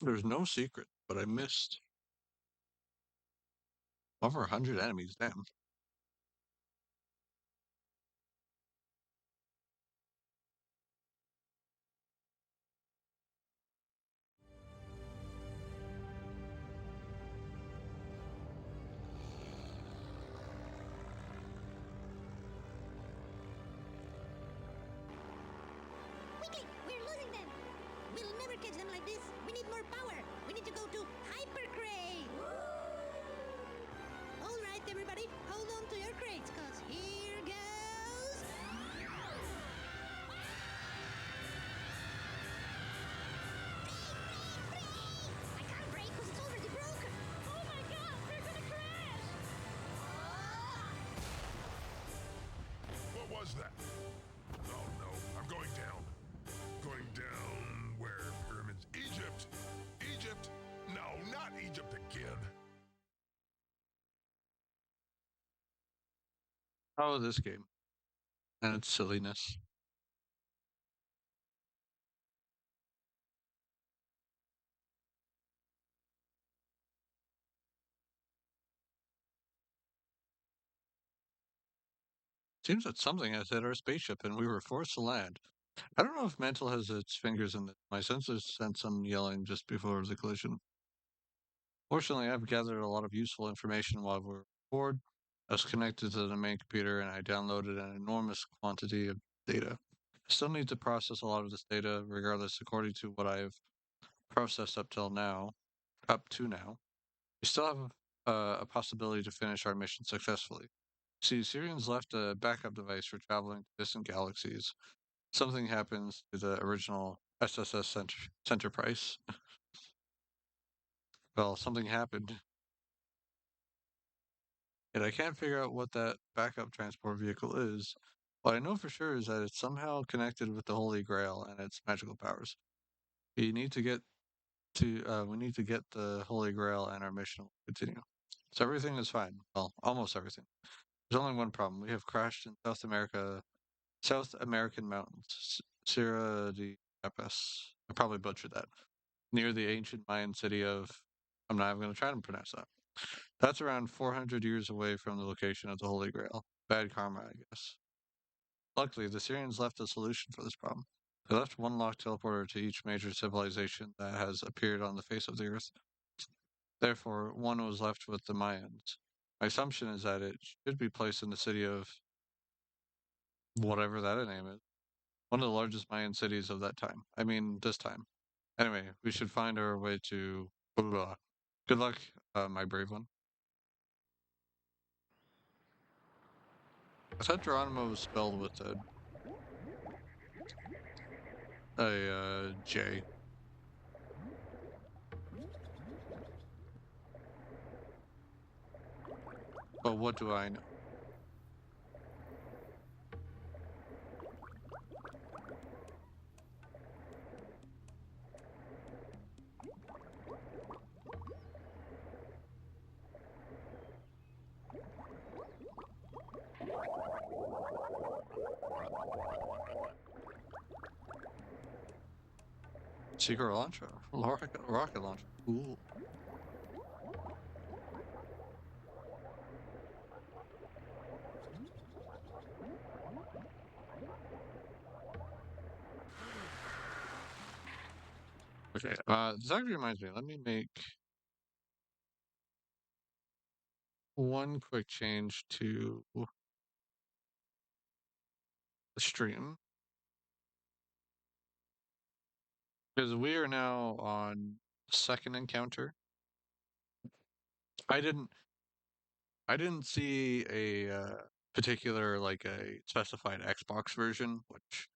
There's no secret, but I missed over 100 enemies. Damn. Quickly, we're losing them. We'll never catch them like this. We need more power. We need to go to hypercrate. All right, everybody, hold on to your crates, cause here goes. I can't brake cause it's already broken. Oh my god, we're gonna crash. What was that? Oh no, I'm going down. Going down where? Pyramids? Egypt! Egypt! No, not Egypt again. Oh, this game and its silliness. Seems that something has hit our spaceship and we were forced to land. I don't know if Mantle has its fingers in it. My sensors sent some yelling just before the collision. Fortunately, I've gathered a lot of useful information while we were aboard. I was connected to the main computer and I downloaded an enormous quantity of data. I still need to process a lot of this data, regardless, according to what I've processed up to now. We still have a possibility to finish our mission successfully. See, Syrians left a backup device for traveling to distant galaxies. Something happens to the original SSS center price. Well, something happened, and I can't figure out what that backup transport vehicle is. What I know for sure is that it's somehow connected with the Holy Grail and its magical powers. We need to get we need to get the Holy Grail, and our mission will continue. So everything is fine. Well, almost everything. There's only one problem. We have crashed in South American mountains, Sierra de Chiapas. I probably butchered that. Near the ancient Mayan city of. I'm not even going to try to pronounce that. That's around 400 years away from the location of the Holy Grail. Bad karma, I guess. Luckily, the Syrians left a solution for this problem. They left one locked teleporter to each major civilization that has appeared on the face of the earth. Therefore, one was left with the Mayans. My assumption is that it should be placed in the city of whatever that name is. One of the largest Mayan cities of that time. I mean, this time. Anyway, we should find our way to. Blah, blah, blah. Good luck, my brave one. I thought Geronimo was spelled with a J. But what do I know? Secret launcher. Rocket launcher. Cool. Okay. This actually reminds me. Let me make one quick change to the stream because we are now on second encounter. I didn't. I didn't see a particular like a specified Xbox version, which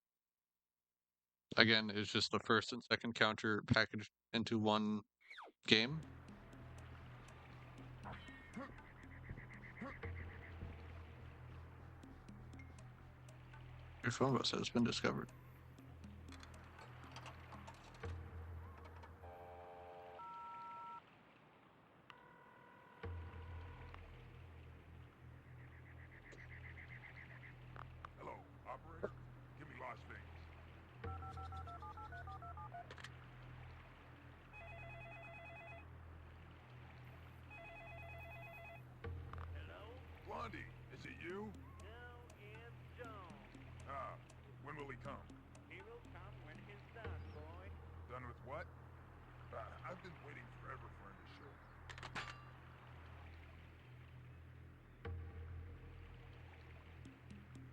again is just the first and second counter packaged into one game. Your phone bus has been discovered. Hello, operator? Give me Las Vegas. come? He will come when he's done, boy. Done with what? I've been waiting forever for him to show.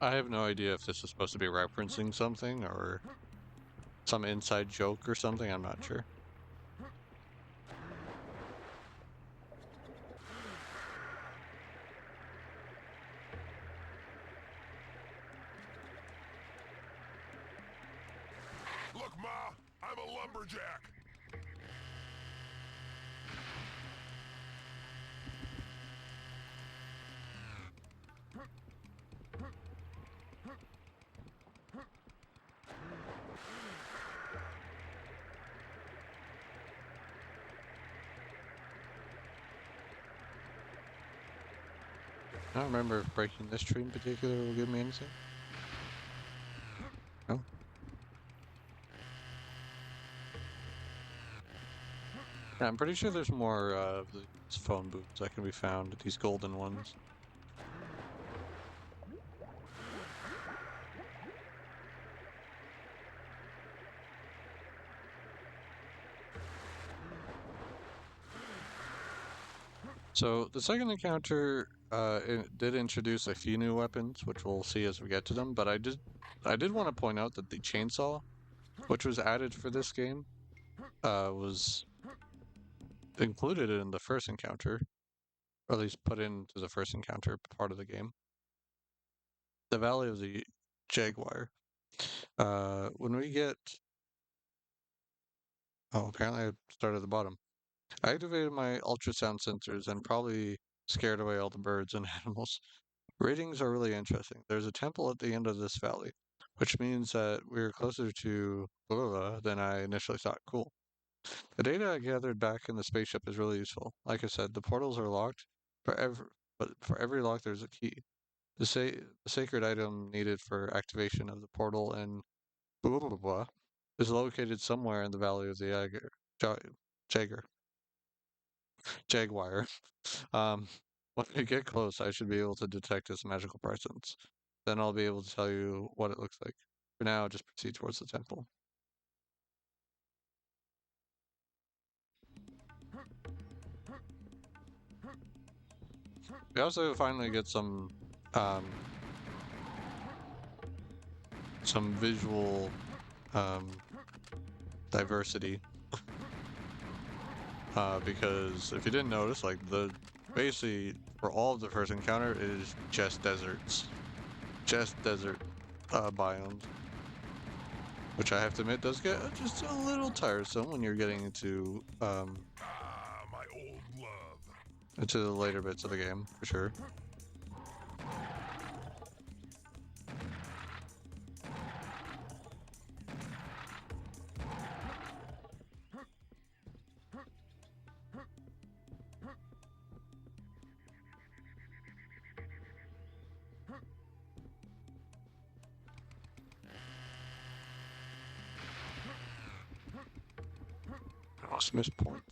I have no idea if this is supposed to be referencing something or some inside joke or something. I'm not sure. Look, Ma, I'm a lumberjack. I don't remember if breaking this tree in particular will give me anything. No. Yeah, I'm pretty sure there's more of these phone booths that can be found, these golden ones. So the second encounter it did introduce a few new weapons, which we'll see as we get to them. But I did want to point out that the chainsaw, which was added for this game, was included in the first encounter, or at least put into the first encounter part of the game. The Valley of the Jaguar. When we get, oh, apparently I started at the bottom. I activated my ultrasound sensors and probably scared away all the birds and animals. Ratings are really interesting. There's a temple at the end of this valley, which means that we're closer to blah, blah, blah than I initially thought. Cool. The data I gathered back in the spaceship is really useful. Like I said, the portals are locked, but for every lock there's a key. The sacred item needed for activation of the portal and blah, blah, blah, blah is located somewhere in the Valley of the Jaguar. Jaguar. Um, when we get close, I should be able to detect its magical presence. Then I'll be able to tell you what it looks like. For now, just proceed towards the temple. We also finally get um, some visual diversity. Because if you didn't notice, like basically for all of the first encounter it is just deserts, just desert biomes, which I have to admit does get just a little tiresome when you're getting Ah, my old love. into the later bits of the game for sure. Oh, Smith's Point.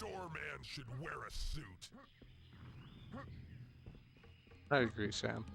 doorman should wear a suit. I agree, Sam.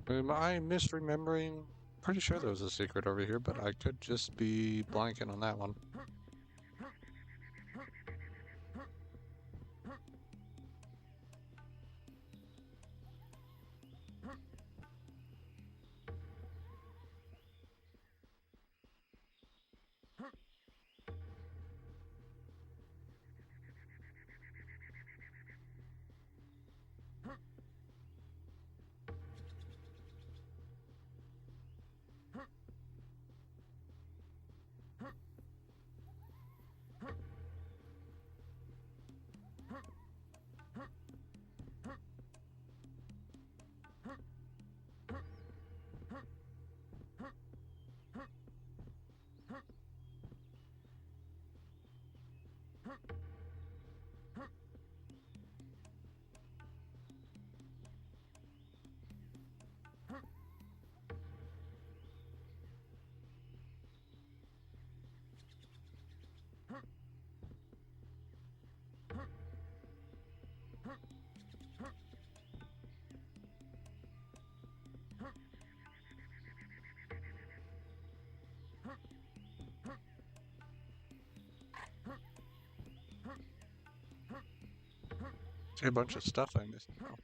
Am I misremembering? Pretty sure there was a secret over here, but I could just be blanking on that one. See a bunch of stuff I missed now.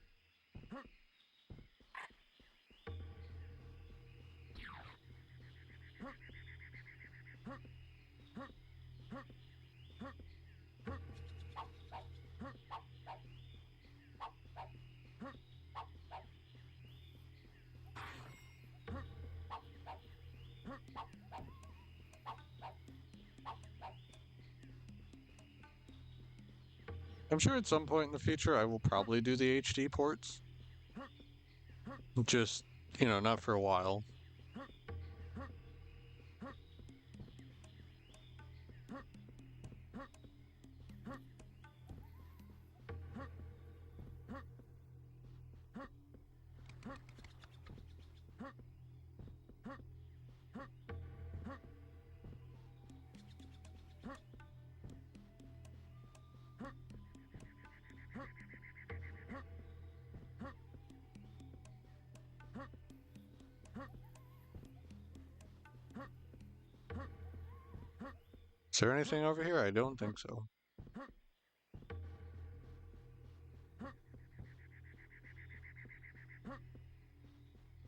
I'm sure at some point in the future I will probably do the HD ports. Just, not for a while. Is there anything over here? I don't think so.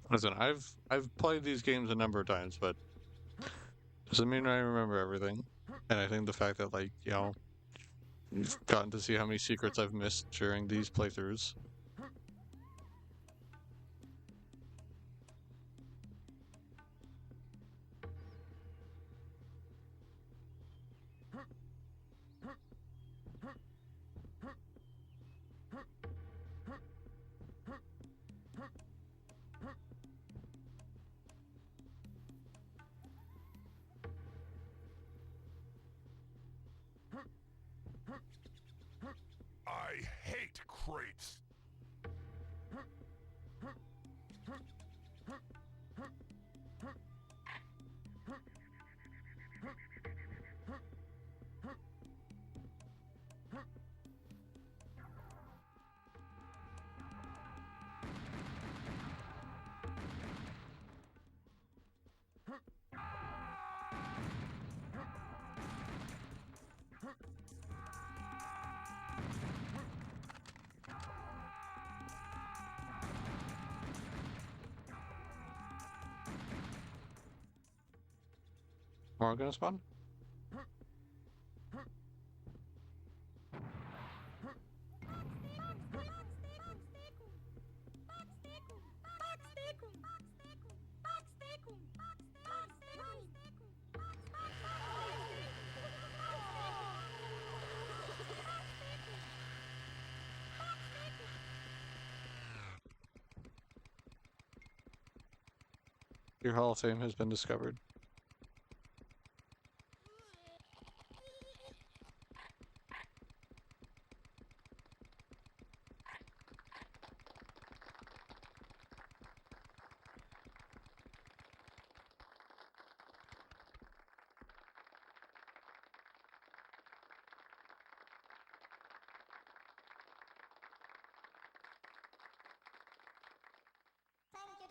Listen, I've played these games a number of times, but doesn't mean I remember everything. And I think the fact that you've gotten to see how many secrets I've missed during these playthroughs. I hate crates. More gonna spawn? Your Hall of Fame has been discovered.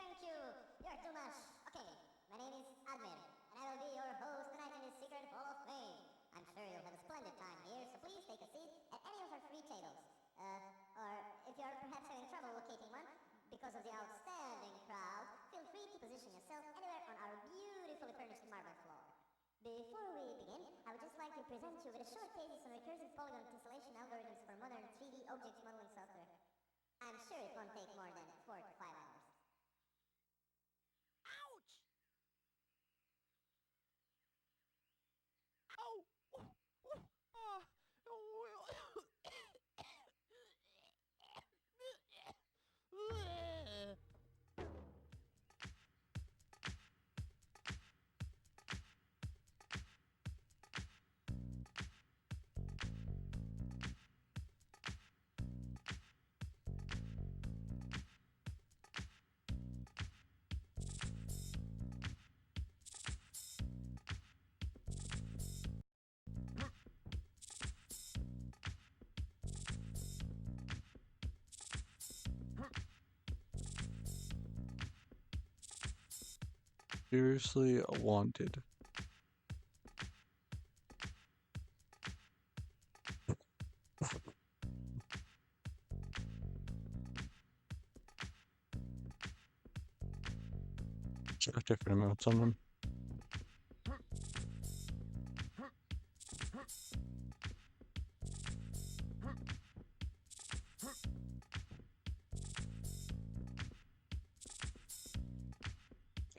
Thank you. You're too much. Okay, my name is Admir, and I will be your host tonight in this secret Hall of Fame. I'm sure you'll have a splendid time here, so please take a seat at any of our free tables. Or if you're perhaps having trouble locating one because of the outstanding crowd, feel free to position yourself anywhere on our beautifully furnished marble floor. Before we begin, I would just like to present you with a short thesis on recursive polygon tessellation algorithms for modern 3D object modeling software. I'm sure it won't take more than 4 to 5 hours. Ouch! Ow! Seriously wanted. Got different amounts on them.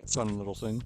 Fun little thing.